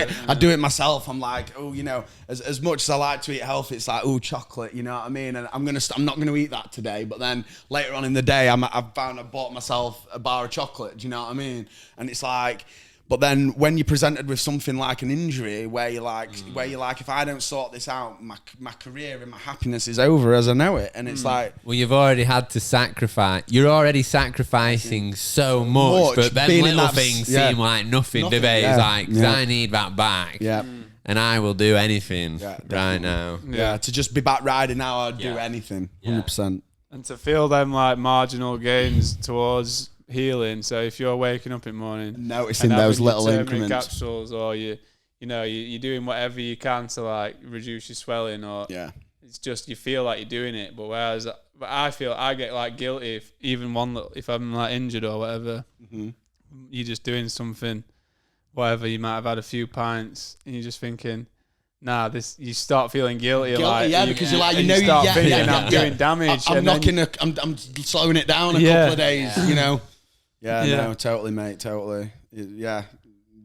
it myself. I'm like, oh, you know, as much as I like to eat healthy, it's like, oh, chocolate, you know what I mean? And I'm not going to eat that today. But then later on in the day, I bought myself a bar of chocolate. Do you know what I mean? And it's like, but then when you're presented with something like an injury where you're like, if I don't sort this out, my career and my happiness is over as I know it. And it's like, well, you've already had to sacrifice. You're already sacrificing so much, but then little things seem like nothing, do they? It's like, I need that back. Yeah. And I will do anything right now. Yeah, to just be back riding now, I'd do anything. 100%. And to feel them like marginal gains towards healing. So if you're waking up in the morning, noticing those little increments, capsules, or you're doing whatever you can to like reduce your swelling, or it's just you feel like you're doing it. But I get like guilty if I'm like injured or whatever. Mm-hmm. You're just doing something, whatever, you might have had a few pints, and you're just thinking, nah, you start feeling guilty, like, because you're like, I'm doing damage. I'm slowing it down a couple of days, you know. No, totally, mate, totally. Yeah,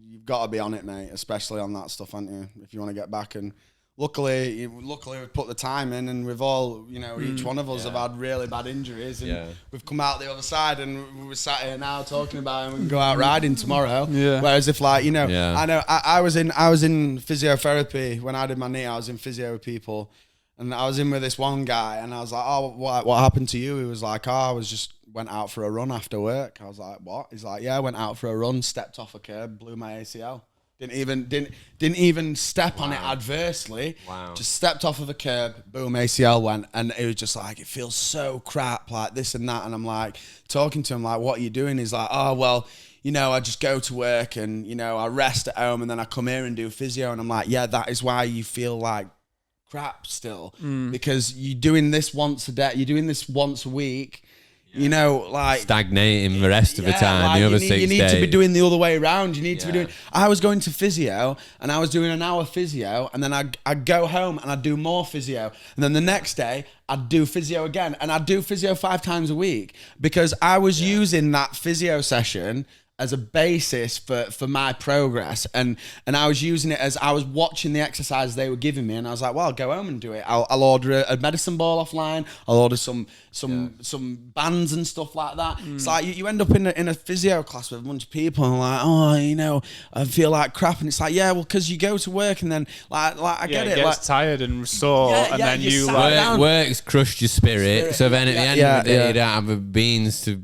you've got to be on it, mate, especially on that stuff, haven't you? If you want to get back. And luckily we've put the time in, and we've all, you know, each one of us have had really bad injuries, and we've come out the other side, and we're sat here now talking about it, and we can go out riding tomorrow. Yeah. Whereas if, like, you know, I know I was in physiotherapy when I did my knee. I was in physio with people, and I was in with this one guy, and I was like, oh, what happened to you? He was like, oh, I was just went out for a run after work. I was like, what? He's like, yeah, I went out for a run, stepped off a curb, blew my ACL. Didn't even step on it adversely. Wow. Just stepped off of a curb, boom, ACL went. And it was just like, it feels so crap, like this and that. And I'm like, talking to him, like, what are you doing? He's like, oh, well, you know, I just go to work, and, you know, I rest at home, and then I come here and do physio. And I'm like, yeah, that is why you feel like crap still. Because you're doing this once a day, you're doing this once a week. You know, like stagnating the rest of the time. Like, the other 6 days. You need to be doing the other way around. You need to be doing. I was going to physio, and I was doing an hour physio, and then I'd go home and I'd do more physio, and then the next day I'd do physio again, and I'd do physio 5 times a week, because I was using that physio session as a basis for my progress, and I was using it as I was watching the exercises they were giving me, and I was like, well, I'll go home and do it. I'll order a medicine ball offline. I'll order some bands and stuff like that. It's like you end up in a physio class with a bunch of people and like, oh, you know, I feel like crap, and it's like, yeah, well, because you go to work and then like I get it, gets like tired and sore, and then you like work's crushed your spirit. So then at the end of the day, you don't have the beans to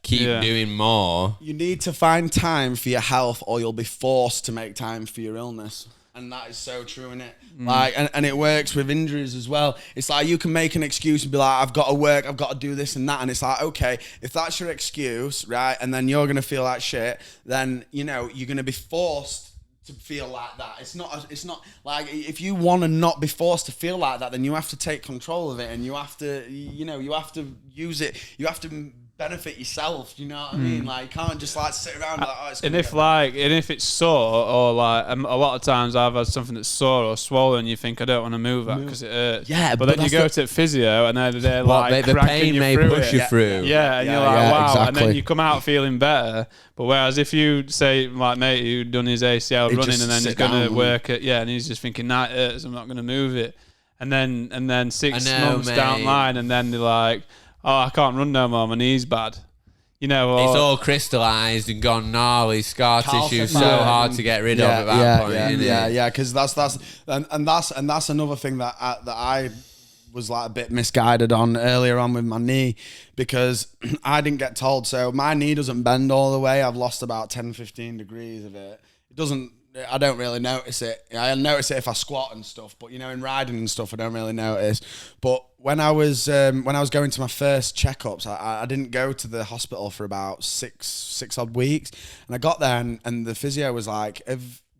keep doing more. You need to find time for your health, or you'll be forced to make time for your illness. And that is so true, innit? Like, and it works with injuries as well. It's like you can make an excuse and be like, I've got to work, I've got to do this and that. And it's like, okay, if that's your excuse, right, and then you're going to feel like shit, then, you know, you're going to be forced to feel like that. It's not like, if you want to not be forced to feel like that, then you have to take control of it, and you have to, you know, you have to use it. You have to benefit yourself, you know what I mean? Like, you can't just like sit around like, oh, it's and if it's sore, or like a lot of times I've had something that's sore or swollen, you think I don't want to move that because it hurts. Yeah, but then you go to physio and they're like the pain may push you through. Yeah, and you're like, wow, exactly. And then you come out feeling better. But whereas if you say, like mate who done his ACL running and then he's going to work at, and he's just thinking, nah, it hurts, I'm not going to move it. And then 6 months down the line, and then they're like, oh, I can't run no more, my knee's bad. You know, it's all crystallised and gone gnarly, scar tissue, so hard to get rid of at that point, isn't it? Yeah, because that's another thing that I was like a bit misguided on earlier on with my knee, because I didn't get told. So my knee doesn't bend all the way. I've lost about 10-15 degrees of it. I don't really notice it. I notice it if I squat and stuff, but you know, in riding and stuff, I don't really notice. But when I was going to my first checkups, I didn't go to the hospital for about six odd weeks, and I got there and the physio was like,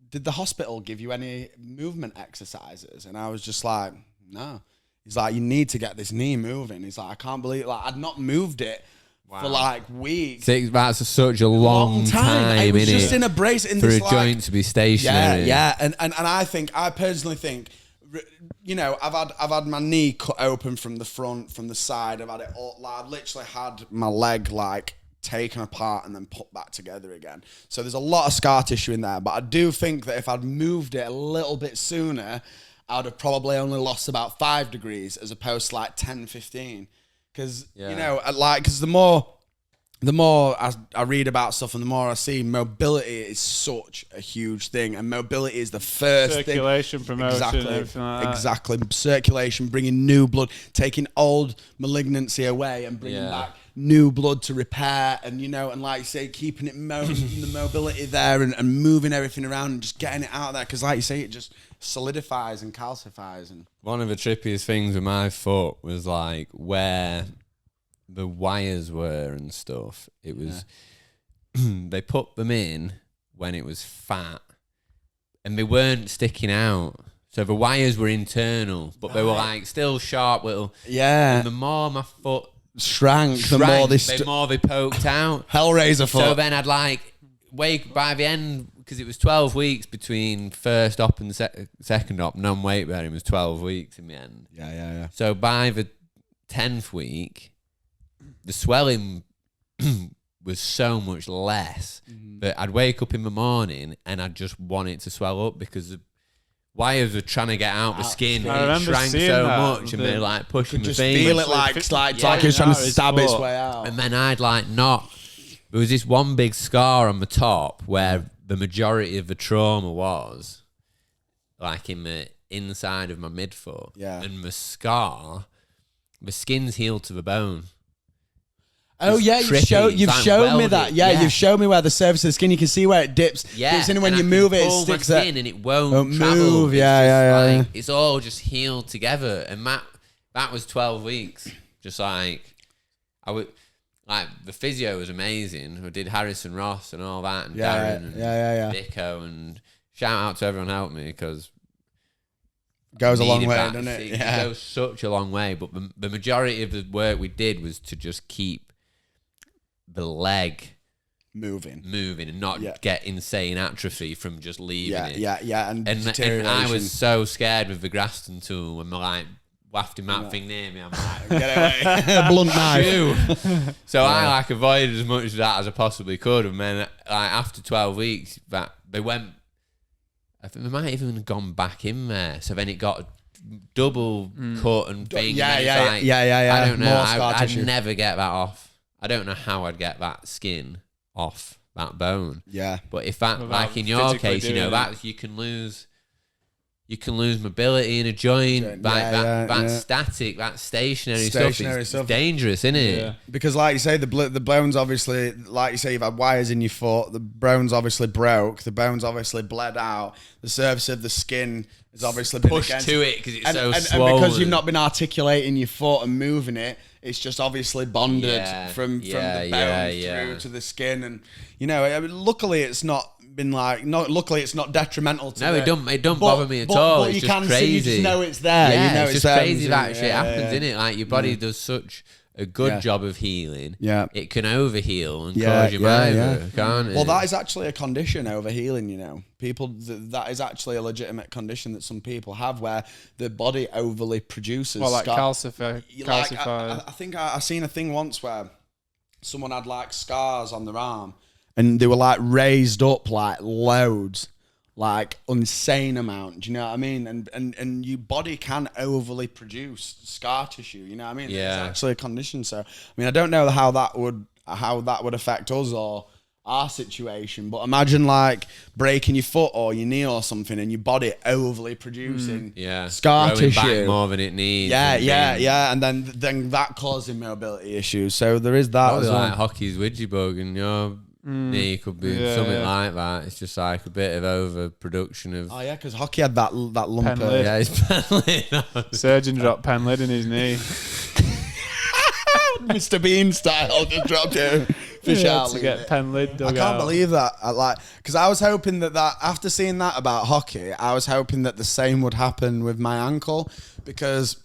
"Did the hospital give you any movement exercises?" And I was just like, "No." He's like, "You need to get this knee moving." He's like, "I can't believe I'd not moved it." Wow. For like weeks. That's such a long time. It was just in a brace for a joint to be stationary. Yeah. And I personally think, you know, I've had my knee cut open from the front, from the side. I've had it all. Like, I've literally had my leg like taken apart and then put back together again. So there's a lot of scar tissue in there. But I do think that if I'd moved it a little bit sooner, I'd have probably only lost about 5 degrees as opposed to like 10-15. Because, you know, because the more I read about stuff and the more I see, mobility is such a huge thing. And mobility is the first circulation, promotion, exactly. Circulation, bringing new blood, taking old malignancy away and bringing back new blood to repair. And, you know, and like you say, keeping it the mobility there and moving everything around and just getting it out there. Because like you say, it just solidifies and calcifies. And one of the trippiest things with my foot was like where the wires were and stuff. It was they put them in when it was fat and they weren't sticking out, so the wires were internal but they were like still sharp little, and the more my foot shrank the more they poked out. Hellraiser foot. So then I'd like wake by the end, because it was 12 weeks between first op and second op. Non-weight bearing was 12 weeks in the end. Yeah. So by the 10th week, the swelling was so much less that I'd wake up in the morning and I'd just want it to swell up because the wires were trying to get out the skin. It shrank so much and they're like pushing the thing. Feel it like it's like it's trying to stab its way out. And then I'd like not. There was this one big scar on the top where the majority of the trauma was like in the inside of my midfoot. Yeah. And the scar, the skin's healed to the bone. Oh yeah, you've shown me that. Yeah, you've shown me where the surface of the skin, you can see where it dips. Yeah, and when you move it, it sticks there. And it won't travel. Move. Yeah. It's all just healed together, and that was 12 weeks. Just like I would. Like, the physio was amazing. I did Harrison Ross and all that, and Darren and Dicko, and shout out to everyone who helped me, because it goes a long way, doesn't it? It goes such a long way, but the majority of the work we did was to just keep the leg moving and not get insane atrophy from just leaving it. Yeah, and I was so scared with the Grafton tool when wafting that thing near me, I'm like, get away. Blunt knife. So I like avoided as much of that as I possibly could, and then like after 12 weeks, that they went. I think they might even have gone back in there. So then it got double cut and thing. Yeah. I don't know. I'd never get that off. I don't know how I'd get that skin off that bone. Yeah. But if that, like in your case, you know, that you can lose mobility in a joint. That static, that stationary stuff is dangerous, isn't it? Yeah. Because like you say, the bones obviously, like you say, you've had wires in your foot. The bones obviously broke. The bones obviously bled out. The surface of the skin has obviously been pushed against to it because it's so and swollen. And because you've not been articulating your foot and moving it, it's just obviously bonded from the bone through to the skin. And you know, I mean, luckily it's not been like, luckily it's not detrimental to it don't bother me at all. It's just crazy. You just know it's there. Yeah, you know it's just crazy that shit happens, isn't it? Like your body does such a good job of healing. Yeah, it can overheal and cause you can't it? Well, that is actually a condition, overhealing. You know, people that is actually a legitimate condition that some people have, where the body overly produces. Well, like calcified. I think I seen a thing once where someone had like scars on their arm, and they were like raised up like loads, like insane amount. Do you know what I mean? And your body can overly produce scar tissue. You know what I mean? Yeah. It's actually a condition. So I mean, I don't know how that would affect us or our situation, but imagine like breaking your foot or your knee or something, and your body overly producing scar tissue back more than it needs. And then that causing mobility issues. So there is that. Probably like hockey's widgie bug, and your knee could be something like that. It's just like a bit of overproduction of. Oh yeah, because hockey had that lump. Pen lid. Yeah, his pen lid. Surgeon dropped pen lid in his knee. Mr. Bean style, just dropped it. Fish out to get pen lid dug I can't believe that. Because I was hoping that after seeing that about hockey, I was hoping that the same would happen with my ankle, because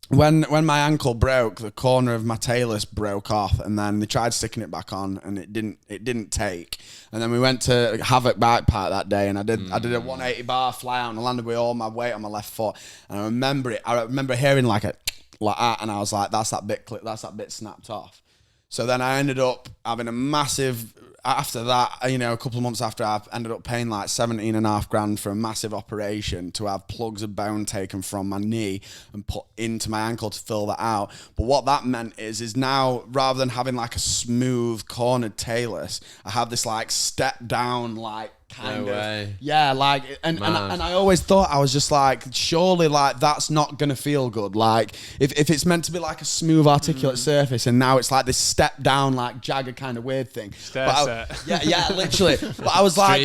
when my ankle broke, the corner of my talus broke off, and then they tried sticking it back on, and it didn't take. And then we went to Havoc Bike Park that day, and I did a 180 bar fly out, and I landed with all my weight on my left foot. And I remember hearing like that, and I was like, that's that bit snapped off. So then I ended up having a massive, after that, you know, a couple of months after, I ended up paying like 17.5 grand for a massive operation to have plugs of bone taken from my knee and put into my ankle to fill that out. But what that meant is now, rather than having like a smooth cornered talus, I have this like step down, like kind of. Yeah, like, and I always thought, I was just like, surely like that's not gonna feel good. Like if it's meant to be like a smooth articulate surface, and now it's like this step down, like jagged kind of weird thing. Yeah, literally. But I was like,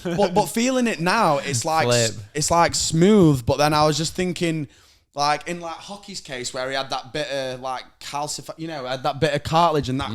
but feeling it now, it's like smooth. But then I was just thinking, like in like hockey's case, where he had that bit of like calcified, you know, had that bit of cartilage and that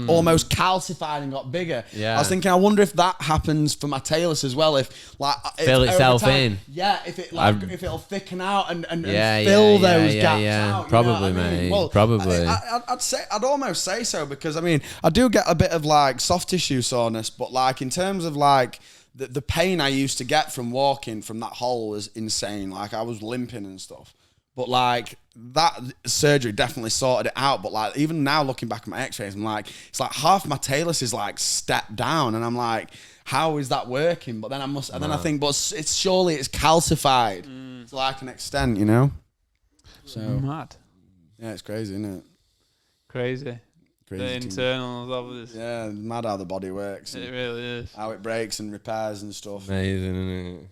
almost calcified and got bigger. Yeah. I was thinking, I wonder if that happens for my talus as well. If like fill itself in. Yeah, if it'll thicken out and fill those gaps out. Probably, you know mate. Well, probably. I'd almost say so, because I mean, I do get a bit of like soft tissue soreness, but like in terms of like the pain I used to get from walking from that hole was insane. Like I was limping and stuff. But like that surgery definitely sorted it out. But like even now looking back at my x-rays, I'm like, it's like half my talus is like stepped down, and I'm like, how is that working? But then then I think, but it's surely it's calcified to like an extent, you know? So mad. Yeah, it's crazy, isn't it? Crazy. The internals of this. Yeah, mad how the body works. It really is. How it breaks and repairs and stuff. Amazing, isn't it?